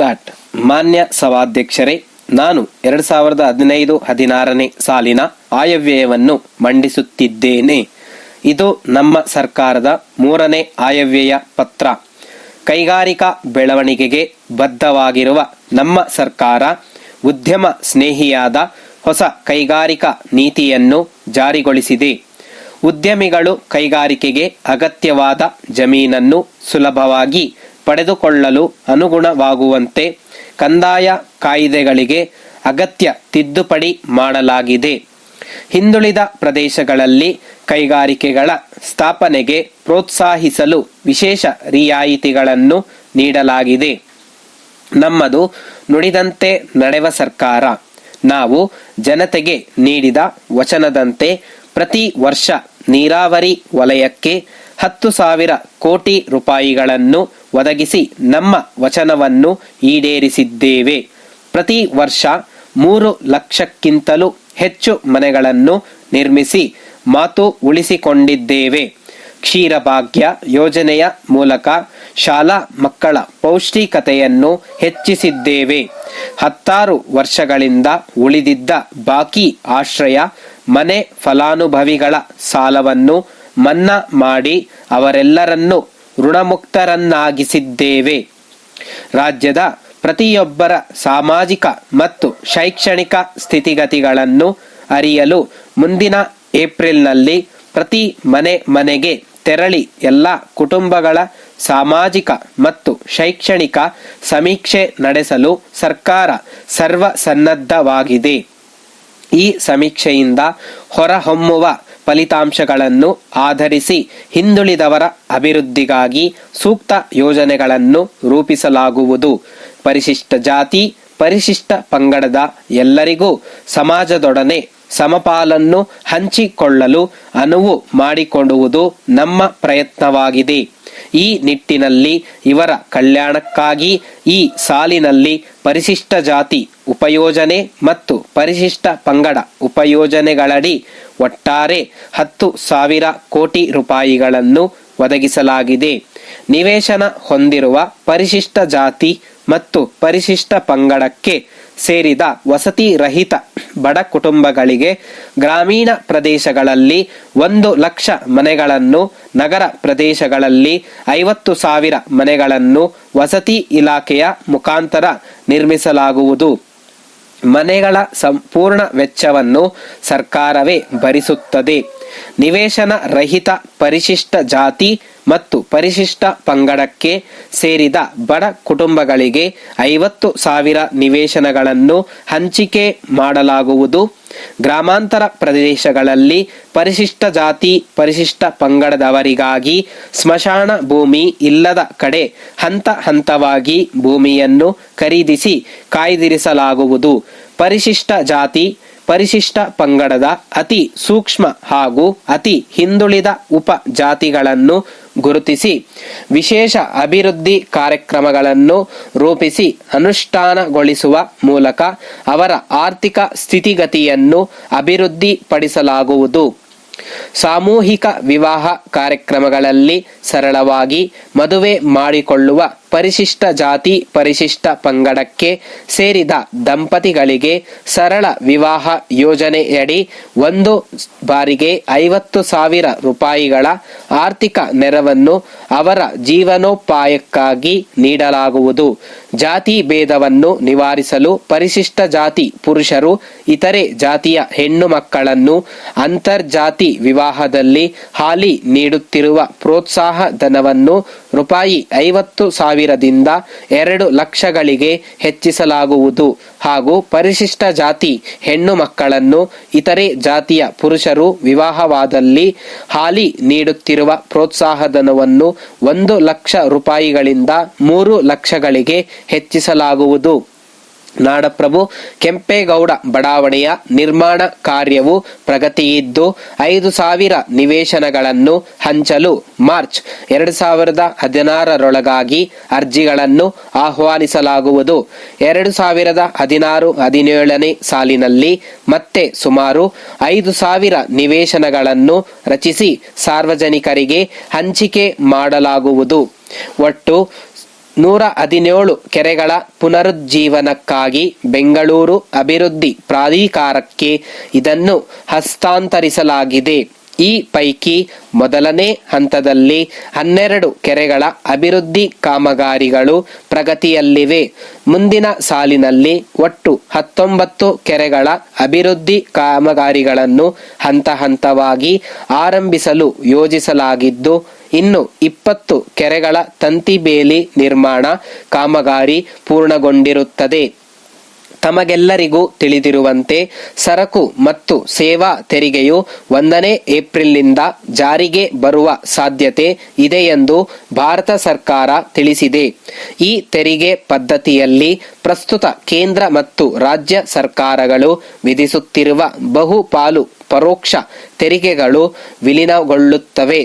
Start. ಮಾನ್ಯ ಸಭಾಧ್ಯಕ್ಷರೇ, ನಾನು 2015-16ನೇ ಸಾಲಿನ ಆಯವ್ಯಯವನ್ನು ಮಂಡಿಸುತ್ತಿದ್ದೇನೆ. ಇದು ನಮ್ಮ ಸರ್ಕಾರದ 3ನೇ ಆಯವ್ಯಯ ಪತ್ರ. ಕೈಗಾರಿಕಾ ಬೆಳವಣಿಗೆಗೆ ಬದ್ಧವಾಗಿರುವ ನಮ್ಮ ಸರ್ಕಾರ ಉದ್ಯಮ ಸ್ನೇಹಿಯಾದ ಹೊಸ ಕೈಗಾರಿಕಾ ನೀತಿಯನ್ನು ಜಾರಿಗೊಳಿಸಿದೆ. ಉದ್ಯಮಿಗಳು ಕೈಗಾರಿಕೆಗೆ ಅಗತ್ಯವಾದ ಜಮೀನನ್ನು ಸುಲಭವಾಗಿ ಪಡೆದುಕೊಳ್ಳಲು ಅನುಗುಣವಾಗುವಂತೆ ಕಂದಾಯ ಕಾಯ್ದೆಗಳಿಗೆ ಅಗತ್ಯ ತಿದ್ದುಪಡಿ ಮಾಡಲಾಗಿದೆ. ಹಿಂದುಳಿದ ಪ್ರದೇಶಗಳಲ್ಲಿ ಕೈಗಾರಿಕೆಗಳ ಸ್ಥಾಪನೆಗೆ ಪ್ರೋತ್ಸಾಹಿಸಲು ವಿಶೇಷ ರಿಯಾಯಿತಿಗಳನ್ನು ನೀಡಲಾಗಿದೆ. ನಮ್ಮದು ನುಡಿದಂತೆ ನಡೆವ ಸರ್ಕಾರ. ನಾವು ಜನತೆಗೆ ನೀಡಿದ ವಚನದಂತೆ ಪ್ರತಿ ವರ್ಷ ನೀರಾವರಿ ವಲಯಕ್ಕೆ 10,000 ಕೋಟಿ ರೂಪಾಯಿಗಳನ್ನು ಒದಗಿಸಿ ನಮ್ಮ ವಚನವನ್ನು ಈಡೇರಿಸಿದ್ದೇವೆ. ಪ್ರತಿ ವರ್ಷ 3 ಲಕ್ಷಕ್ಕಿಂತಲೂ ಹೆಚ್ಚು ಮನೆಗಳನ್ನು ನಿರ್ಮಿಸಿ ಮಾತು ಉಳಿಸಿಕೊಂಡಿದ್ದೇವೆ. ಕ್ಷೀರಭಾಗ್ಯ ಯೋಜನೆಯ ಮೂಲಕ ಶಾಲಾ ಮಕ್ಕಳ ಪೌಷ್ಟಿಕತೆಯನ್ನು ಹೆಚ್ಚಿಸಿದ್ದೇವೆ. 16 ವರ್ಷಗಳಿಂದ ಉಳಿದಿದ್ದ ಬಾಕಿ ಆಶ್ರಯ ಮನೆ ಫಲಾನುಭವಿಗಳ ಸಾಲವನ್ನು ಮನ್ನಾ ಮಾಡಿ ಅವರೆಲ್ಲರನ್ನೂ ಋಣಮುಕ್ತರನ್ನಾಗಿಸಿದ್ದೇವೆ. ರಾಜ್ಯದ ಪ್ರತಿಯೊಬ್ಬರ ಸಾಮಾಜಿಕ ಮತ್ತು ಶೈಕ್ಷಣಿಕ ಸ್ಥಿತಿಗತಿಗಳನ್ನು ಅರಿಯಲು ಮುಂದಿನ ಏಪ್ರಿಲ್ನಲ್ಲಿ ಪ್ರತಿ ಮನೆಗೆ ತೆರಳಿ ಎಲ್ಲ ಕುಟುಂಬಗಳ ಸಾಮಾಜಿಕ ಮತ್ತು ಶೈಕ್ಷಣಿಕ ಸಮೀಕ್ಷೆ ನಡೆಸಲು ಸರ್ಕಾರ ಸರ್ವಸನ್ನದ್ಧವಾಗಿದೆ. ಈ ಸಮೀಕ್ಷೆಯಿಂದ ಹೊರಹೊಮ್ಮುವ ಫಲಿತಾಂಶಗಳನ್ನು ಆಧರಿಸಿ ಹಿಂದುಳಿದವರ ಅಭಿವೃದ್ಧಿಗಾಗಿ ಸೂಕ್ತ ಯೋಜನೆಗಳನ್ನು ರೂಪಿಸಲಾಗುವುದು. ಪರಿಶಿಷ್ಟ ಜಾತಿ, ಪರಿಶಿಷ್ಟ ಪಂಗಡದ ಎಲ್ಲರಿಗೂ ಸಮಾಜದೊಡನೆ ಸಮಪಾಲನ್ನು ಹಂಚಿಕೊಳ್ಳಲು ಅನುವು ಮಾಡಿಕೊಡುವುದು ನಮ್ಮ ಪ್ರಯತ್ನವಾಗಿದೆ. ಈ ನಿಟ್ಟಿನಲ್ಲಿ ಇವರ ಕಲ್ಯಾಣಕ್ಕಾಗಿ ಈ ಸಾಲಿನಲ್ಲಿ ಪರಿಶಿಷ್ಟ ಜಾತಿ ಉಪಯೋಜನೆ ಮತ್ತು ಪರಿಶಿಷ್ಟ ಪಂಗಡ ಉಪಯೋಜನೆಗಳಡಿ ಒಟ್ಟಾರೆ 10,000 ಕೋಟಿ ರೂಪಾಯಿಗಳನ್ನು ಒದಗಿಸಲಾಗಿದೆ. ನಿವೇಶನ ಹೊಂದಿರುವ ಪರಿಶಿಷ್ಟ ಜಾತಿ ಮತ್ತು ಪರಿಶಿಷ್ಟ ಪಂಗಡಕ್ಕೆ ಸೇರಿದ ವಸತಿ ರಹಿತ ಬಡ ಕುಟುಂಬಗಳಿಗೆ ಗ್ರಾಮೀಣ ಪ್ರದೇಶಗಳಲ್ಲಿ 1 ಲಕ್ಷ ಮನೆಗಳನ್ನು, ನಗರ ಪ್ರದೇಶಗಳಲ್ಲಿ 50,000 ಮನೆಗಳನ್ನು ವಸತಿ ಇಲಾಖೆಯ ಮುಖಾಂತರ ನಿರ್ಮಿಸಲಾಗುವುದು. ಮನೆಗಳ ಸಂಪೂರ್ಣ ವೆಚ್ಚವನ್ನು ಸರ್ಕಾರವೇ ಭರಿಸುತ್ತದೆ. ನಿವೇಶನ ರಹಿತ ಪರಿಶಿಷ್ಟ ಜಾತಿ ಮತ್ತು ಪರಿಶಿಷ್ಟ ಪಂಗಡಕ್ಕೆ ಸೇರಿದ ಬಡ ಕುಟುಂಬಗಳಿಗೆ 50,000 ನಿವೇಶನಗಳನ್ನು ಹಂಚಿಕೆ ಮಾಡಲಾಗುವುದು. ಗ್ರಾಮಾಂತರ ಪ್ರದೇಶಗಳಲ್ಲಿ ಪರಿಶಿಷ್ಟ ಜಾತಿ ಪರಿಶಿಷ್ಟ ಪಂಗಡದವರಿಗಾಗಿ ಸ್ಮಶಾನ ಭೂಮಿ ಇಲ್ಲದ ಕಡೆ ಹಂತ ಹಂತವಾಗಿ ಭೂಮಿಯನ್ನು ಖರೀದಿಸಿ ಕಾಯ್ದಿರಿಸಲಾಗುವುದು. ಪರಿಶಿಷ್ಟ ಜಾತಿ ಪರಿಶಿಷ್ಟ ಪಂಗಡದ ಅತಿ ಸೂಕ್ಷ್ಮ ಹಾಗೂ ಅತಿ ಹಿಂದುಳಿದ ಉಪ ಜಾತಿಗಳನ್ನು ಗುರುತಿಸಿ ವಿಶೇಷ ಅಭಿವೃದ್ಧಿ ಕಾರ್ಯಕ್ರಮಗಳನ್ನು ರೂಪಿಸಿ ಅನುಷ್ಠಾನಗೊಳಿಸುವ ಮೂಲಕ ಅವರ ಆರ್ಥಿಕ ಸ್ಥಿತಿಗತಿಯನ್ನು ಅಭಿವೃದ್ಧಿಪಡಿಸಲಾಗುವುದು. ಸಾಮೂಹಿಕ ವಿವಾಹ ಕಾರ್ಯಕ್ರಮಗಳಲ್ಲಿ ಸರಳವಾಗಿ ಮದುವೆ ಮಾಡಿಕೊಳ್ಳುವ ಪರಿಶಿಷ್ಟ ಜಾತಿ ಪರಿಶಿಷ್ಟ ಪಂಗಡಕ್ಕೆ ಸೇರಿದ ದಂಪತಿಗಳಿಗೆ ಸರಳ ವಿವಾಹ ಯೋಜನೆಯಡಿ 1 ಬಾರಿಗೆ 50,000 ರೂಪಾಯಿಗಳ ಆರ್ಥಿಕ ನೆರವನ್ನು ಅವರ ಜೀವನೋಪಾಯಕ್ಕಾಗಿ ನೀಡಲಾಗುವುದು. ಜಾತಿ ಭೇದವನ್ನು ನಿವಾರಿಸಲು ಪರಿಶಿಷ್ಟ ಜಾತಿ ಪುರುಷರು ಇತರೆ ಜಾತಿಯ ಹೆಣ್ಣು ಮಕ್ಕಳನ್ನು ಅಂತರ್ಜಾತಿ ವಿವಾಹದಲ್ಲಿ ಹಾಲಿ ನೀಡುತ್ತಿರುವ ಪ್ರೋತ್ಸಾಹ ಧನವನ್ನು ರೂಪಾಯಿ 50,000ದಿಂದ 2 ಲಕ್ಷಗಳಿಗೆ ಹೆಚ್ಚಿಸಲಾಗುವುದು ಹಾಗೂ ಪರಿಶಿಷ್ಟ ಜಾತಿ ಹೆಣ್ಣು ಮಕ್ಕಳನ್ನು ಇತರೆ ಜಾತಿಯ ಪುರುಷರು ವಿವಾಹವಾದಲ್ಲಿ ಹಾಲಿ ನೀಡುತ್ತಿರುವ ಪ್ರೋತ್ಸಾಹಧನವನ್ನು 1 ಲಕ್ಷ ರೂಪಾಯಿಗಳಿಂದ 3 ಲಕ್ಷಗಳಿಗೆ ಹೆಚ್ಚಿಸಲಾಗುವುದು. ನಾಡಪ್ರಭು ಕೆಂಪೇಗೌಡ ಬಡಾವಣೆಯ ನಿರ್ಮಾಣ ಕಾರ್ಯವು ಪ್ರಗತಿಯಿದ್ದು 5,000 ನಿವೇಶನಗಳನ್ನು ಹಂಚಲು ಮಾರ್ಚ್ 2016ರೊಳಗಾಗಿ ಅರ್ಜಿಗಳನ್ನು ಆಹ್ವಾನಿಸಲಾಗುವುದು. 2016-17ನೇ ಸಾಲಿನಲ್ಲಿ ಮತ್ತೆ ಸುಮಾರು 5,000 ನಿವೇಶನಗಳನ್ನು ರಚಿಸಿ ಸಾರ್ವಜನಿಕರಿಗೆ ಹಂಚಿಕೆ ಮಾಡಲಾಗುವುದು. ಒಟ್ಟು 117 ಕೆರೆಗಳ ಪುನರುಜ್ಜೀವನಕ್ಕಾಗಿ ಬೆಂಗಳೂರು ಅಭಿವೃದ್ಧಿ ಪ್ರಾಧಿಕಾರಕ್ಕೆ ಇದನ್ನು ಹಸ್ತಾಂತರಿಸಲಾಗಿದೆ. ಈ ಪೈಕಿ ಮೊದಲನೇ ಹಂತದಲ್ಲಿ 12 ಕೆರೆಗಳ ಅಭಿವೃದ್ಧಿ ಕಾಮಗಾರಿಗಳು ಪ್ರಗತಿಯಲ್ಲಿವೆ. ಮುಂದಿನ ಸಾಲಿನಲ್ಲಿ ಒಟ್ಟು 19 ಕೆರೆಗಳ ಅಭಿವೃದ್ಧಿ ಕಾಮಗಾರಿಗಳನ್ನು ಹಂತ ಹಂತವಾಗಿ ಆರಂಭಿಸಲು ಯೋಜಿಸಲಾಗಿದ್ದು, ಇನ್ನು 20 ಕೆರೆಗಳ ತಂತಿ ಬೇಲಿ ನಿರ್ಮಾಣ ಕಾಮಗಾರಿ ಪೂರ್ಣಗೊಂಡಿರುತ್ತದೆ. ತಮಗೆಲ್ಲರಿಗೂ ತಿಳಿದಿರುವಂತೆ ಸರಕು ಮತ್ತು ಸೇವಾ ತೆರಿಗೆಯು 1ನೇ ಏಪ್ರಿಲ್ನಿಂದ ಜಾರಿಗೆ ಬರುವ ಸಾಧ್ಯತೆ ಇದೆ ಎಂದು ಭಾರತ ಸರ್ಕಾರ ತಿಳಿಸಿದೆ. ಈ ತೆರಿಗೆ ಪದ್ಧತಿಯಲ್ಲಿ ಪ್ರಸ್ತುತ ಕೇಂದ್ರ ಮತ್ತು ರಾಜ್ಯ ಸರ್ಕಾರಗಳು ವಿಧಿಸುತ್ತಿರುವ ಬಹುಪಾಲು ಪರೋಕ್ಷ ತೆರಿಗೆಗಳು ವಿಲೀನಗೊಳ್ಳುತ್ತವೆ.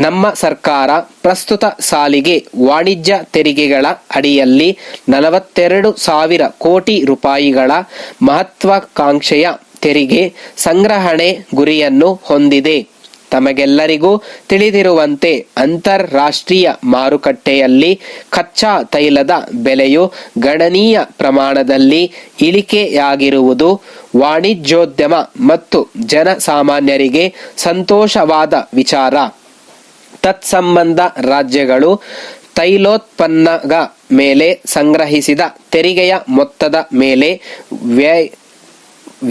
ನಮ್ಮ ಸರ್ಕಾರ ಪ್ರಸ್ತುತ ಸಾಲಿಗೆ ವಾಣಿಜ್ಯ ತೆರಿಗೆಗಳ ಅಡಿಯಲ್ಲಿ 42,000 ಕೋಟಿ ರೂಪಾಯಿಗಳ ಮಹತ್ವಾಕಾಂಕ್ಷೆಯ ತೆರಿಗೆ ಸಂಗ್ರಹಣೆ ಗುರಿಯನ್ನು ಹೊಂದಿದೆ. ತಮಗೆಲ್ಲರಿಗೂ ತಿಳಿದಿರುವಂತೆ ಅಂತಾರಾಷ್ಟ್ರೀಯ ಮಾರುಕಟ್ಟೆಯಲ್ಲಿ ಕಚ್ಚಾ ತೈಲದ ಬೆಲೆಯು ಗಣನೀಯ ಪ್ರಮಾಣದಲ್ಲಿ ಇಳಿಕೆಯಾಗಿರುವುದು ವಾಣಿಜ್ಯೋದ್ಯಮ ಮತ್ತು ಜನಸಾಮಾನ್ಯರಿಗೆ ಸಂತೋಷವಾದ ವಿಚಾರ. ತತ್ಸಂಬಂಧ ರಾಜ್ಯಗಳು ತೈಲೋತ್ಪನ್ನಗ ಮೇಲೆ ಸಂಗ್ರಹಿಸಿದ ತೆರಿಗೆಯ ಮೊತ್ತದ ಮೇಲೆ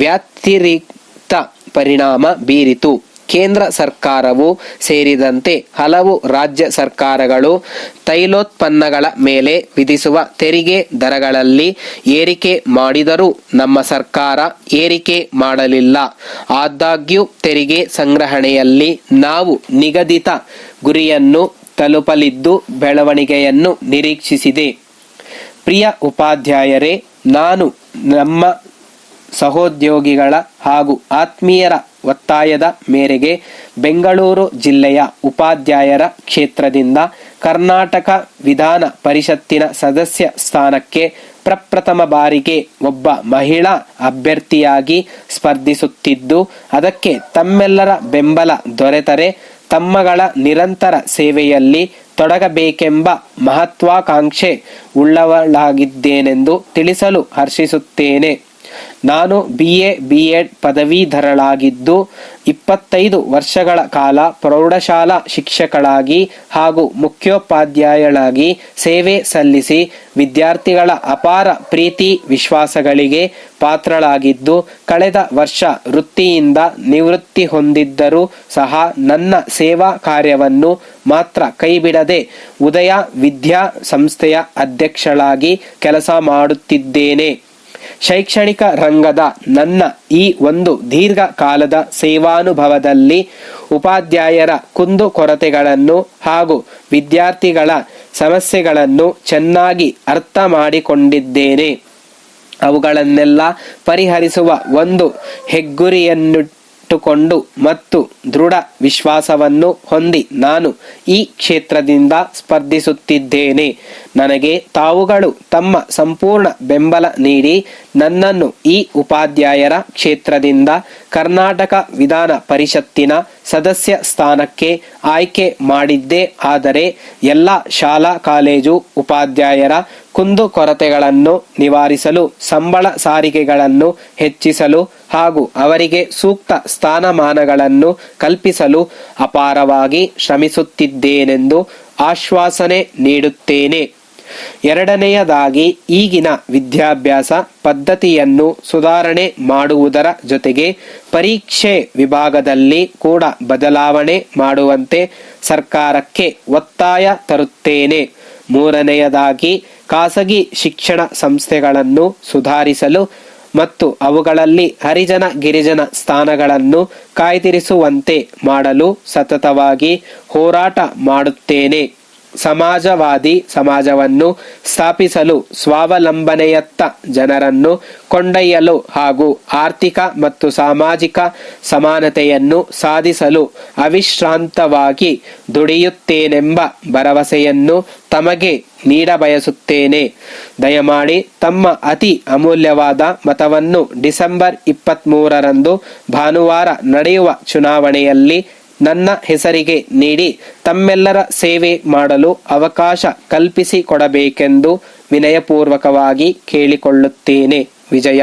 ವ್ಯತಿರಿಕ್ತ ಪರಿಣಾಮ ಬೀರಿತು. ಕೇಂದ್ರ ಸರ್ಕಾರವು ಸೇರಿದಂತೆ ಹಲವು ರಾಜ್ಯ ಸರ್ಕಾರಗಳು ತೈಲೋತ್ಪನ್ನಗಳ ಮೇಲೆ ವಿಧಿಸುವ ತೆರಿಗೆ ದರಗಳಲ್ಲಿ ಏರಿಕೆ ಮಾಡಿದರೂ ನಮ್ಮ ಸರ್ಕಾರ ಏರಿಕೆ ಮಾಡಲಿಲ್ಲ. ಆದಾಗ್ಯೂ ತೆರಿಗೆ ಸಂಗ್ರಹಣೆಯಲ್ಲಿ ನಾವು ನಿಗದಿತ ಗುರಿಯನ್ನು ತಲುಪಲಿದ್ದು ಬೆಳವಣಿಗೆಯನ್ನು ನಿರೀಕ್ಷಿಸಿದೆ. ಪ್ರಿಯ ಉಪಾಧ್ಯಾಯರೇ, ನಾನು ನಮ್ಮ ಸಹೋದ್ಯೋಗಿಗಳ ಹಾಗೂ ಆತ್ಮೀಯರ ಒತ್ತಾಯದ ಮೇರೆಗೆ ಬೆಂಗಳೂರು ಜಿಲ್ಲೆಯ ಉಪಾಧ್ಯಾಯರ ಕ್ಷೇತ್ರದಿಂದ ಕರ್ನಾಟಕ ವಿಧಾನ ಪರಿಷತ್ತಿನ ಸದಸ್ಯ ಸ್ಥಾನಕ್ಕೆ ಪ್ರಪ್ರಥಮ ಬಾರಿಗೆ ಒಬ್ಬ ಮಹಿಳಾ ಅಭ್ಯರ್ಥಿಯಾಗಿ ಸ್ಪರ್ಧಿಸುತ್ತಿದ್ದು, ಅದಕ್ಕೆ ತಮ್ಮೆಲ್ಲರ ಬೆಂಬಲ ದೊರೆತರೆ ತಮ್ಮಗಳ ನಿರಂತರ ಸೇವೆಯಲ್ಲಿ ತೊಡಗಬೇಕೆಂಬ ಮಹತ್ವಾಕಾಂಕ್ಷೆ ಉಳ್ಳವಳಾಗಿದ್ದೇನೆಂದು ತಿಳಿಸಲು ಹರ್ಷಿಸುತ್ತೇನೆ. ನಾನು BA B.Ed ಪದವೀಧರಳಾಗಿದ್ದು 25 ವರ್ಷಗಳ ಕಾಲ ಪ್ರೌಢಶಾಲಾ ಶಿಕ್ಷಕಳಾಗಿ ಹಾಗೂ ಮುಖ್ಯೋಪಾಧ್ಯಾಯಳಾಗಿ ಸೇವೆ ಸಲ್ಲಿಸಿ ವಿದ್ಯಾರ್ಥಿಗಳ ಅಪಾರ ಪ್ರೀತಿ ವಿಶ್ವಾಸಗಳಿಗೆ ಪಾತ್ರಳಾಗಿದ್ದು, ಕಳೆದ ವರ್ಷ ವೃತ್ತಿಯಿಂದ ನಿವೃತ್ತಿ ಹೊಂದಿದ್ದರೂ ಸಹ ನನ್ನ ಸೇವಾ ಕಾರ್ಯವನ್ನು ಮಾತ್ರ ಕೈಬಿಡದೆ ಉದಯ ವಿದ್ಯಾ ಸಂಸ್ಥೆಯ ಅಧ್ಯಕ್ಷಳಾಗಿ ಕೆಲಸ ಮಾಡುತ್ತಿದ್ದೇನೆ. ಶೈಕ್ಷಣಿಕ ರಂಗದ ನನ್ನ ಈ ಒಂದು ದೀರ್ಘಕಾಲದ ಸೇವಾನುಭವದಲ್ಲಿ ಉಪಾಧ್ಯಾಯರ ಕುಂದುಕೊರತೆಗಳನ್ನು ಹಾಗೂ ವಿದ್ಯಾರ್ಥಿಗಳ ಸಮಸ್ಯೆಗಳನ್ನು ಚೆನ್ನಾಗಿ ಅರ್ಥ ಮಾಡಿಕೊಂಡಿದ್ದೇನೆ. ಅವುಗಳನ್ನೆಲ್ಲ ಪರಿಹರಿಸುವ ಒಂದು ಹೆಗ್ಗುರಿಯನ್ನಿಟ್ಟುಕೊಂಡು ಮತ್ತು ದೃಢ ವಿಶ್ವಾಸವನ್ನು ಹೊಂದಿ ನಾನು ಈ ಕ್ಷೇತ್ರದಿಂದ ಸ್ಪರ್ಧಿಸುತ್ತಿದ್ದೇನೆ. ನನಗೆ ತಾವುಗಳು ತಮ್ಮ ಸಂಪೂರ್ಣ ಬೆಂಬಲ ನೀಡಿ ನನ್ನನ್ನು ಈ ಉಪಾಧ್ಯಾಯರ ಕ್ಷೇತ್ರದಿಂದ ಕರ್ನಾಟಕ ವಿಧಾನ ಪರಿಷತ್ತಿನ ಸದಸ್ಯ ಸ್ಥಾನಕ್ಕೆ ಆಯ್ಕೆ ಮಾಡಿದ್ದೇ ಆದರೆ ಎಲ್ಲ ಶಾಲಾ ಕಾಲೇಜು ಉಪಾಧ್ಯಾಯರ ಕುಂದುಕೊರತೆಗಳನ್ನು ನಿವಾರಿಸಲು, ಸಂಬಳ ಸಾರಿಗೆಗಳನ್ನು ಹೆಚ್ಚಿಸಲು ಹಾಗೂ ಅವರಿಗೆ ಸೂಕ್ತ ಸ್ಥಾನಮಾನಗಳನ್ನು ಕಲ್ಪಿಸಲು ಅಪಾರವಾಗಿ ಶ್ರಮಿಸುತ್ತಿದ್ದೇನೆಂದು ಆಶ್ವಾಸನೆ ನೀಡುತ್ತೇನೆ. ಎರಡನೆಯದಾಗಿ, ಈಗಿನ ವಿದ್ಯಾಭ್ಯಾಸ ಪದ್ಧತಿಯನ್ನು ಸುಧಾರಣೆ ಮಾಡುವುದರ ಜೊತೆಗೆ ಪರೀಕ್ಷೆ ವಿಭಾಗದಲ್ಲಿ ಕೂಡ ಬದಲಾವಣೆ ಮಾಡುವಂತೆ ಸರ್ಕಾರಕ್ಕೆ ಒತ್ತಾಯ ತರುತ್ತೇನೆ. ಮೂರನೆಯದಾಗಿ, ಖಾಸಗಿ ಶಿಕ್ಷಣ ಸಂಸ್ಥೆಗಳನ್ನು ಸುಧಾರಿಸಲು ಮತ್ತು ಅವುಗಳಲ್ಲಿ ಹರಿಜನ ಗಿರಿಜನ ಸ್ಥಾನಗಳನ್ನು ಕಾಯ್ದಿರಿಸುವಂತೆ ಮಾಡಲು ಸತತವಾಗಿ ಹೋರಾಟ ಮಾಡುತ್ತೇನೆ. ಸಮಾಜವಾದಿ ಸಮಾಜವನ್ನು ಸ್ಥಾಪಿಸಲು, ಸ್ವಾವಲಂಬನೆಯತ್ತ ಜನರನ್ನು ಕೊಂಡೊಯ್ಯಲು ಹಾಗೂ ಆರ್ಥಿಕ ಮತ್ತು ಸಾಮಾಜಿಕ ಸಮಾನತೆಯನ್ನು ಸಾಧಿಸಲು ಅವಿಶ್ರಾಂತವಾಗಿ ದುಡಿಯುತ್ತೇನೆಂಬ ಭರವಸೆಯನ್ನು ತಮಗೆ ನೀಡಬಯಸುತ್ತೇನೆ. ದಯಮಾಡಿ ತಮ್ಮ ಅತಿ ಅಮೂಲ್ಯವಾದ ಮತವನ್ನು ಡಿಸೆಂಬರ್ 23ರಂದು ಭಾನುವಾರ ನಡೆಯುವ ಚುನಾವಣೆಯಲ್ಲಿ ನನ್ನ ಹೆಸರಿಗೆ ನೀಡಿ ತಮ್ಮೆಲ್ಲರ ಸೇವೆ ಮಾಡಲು ಅವಕಾಶ ಕಲ್ಪಿಸಿಕೊಡಬೇಕೆಂದು ವಿನಯಪೂರ್ವಕವಾಗಿ ಕೇಳಿಕೊಳ್ಳುತ್ತೇನೆ. ವಿಜಯ.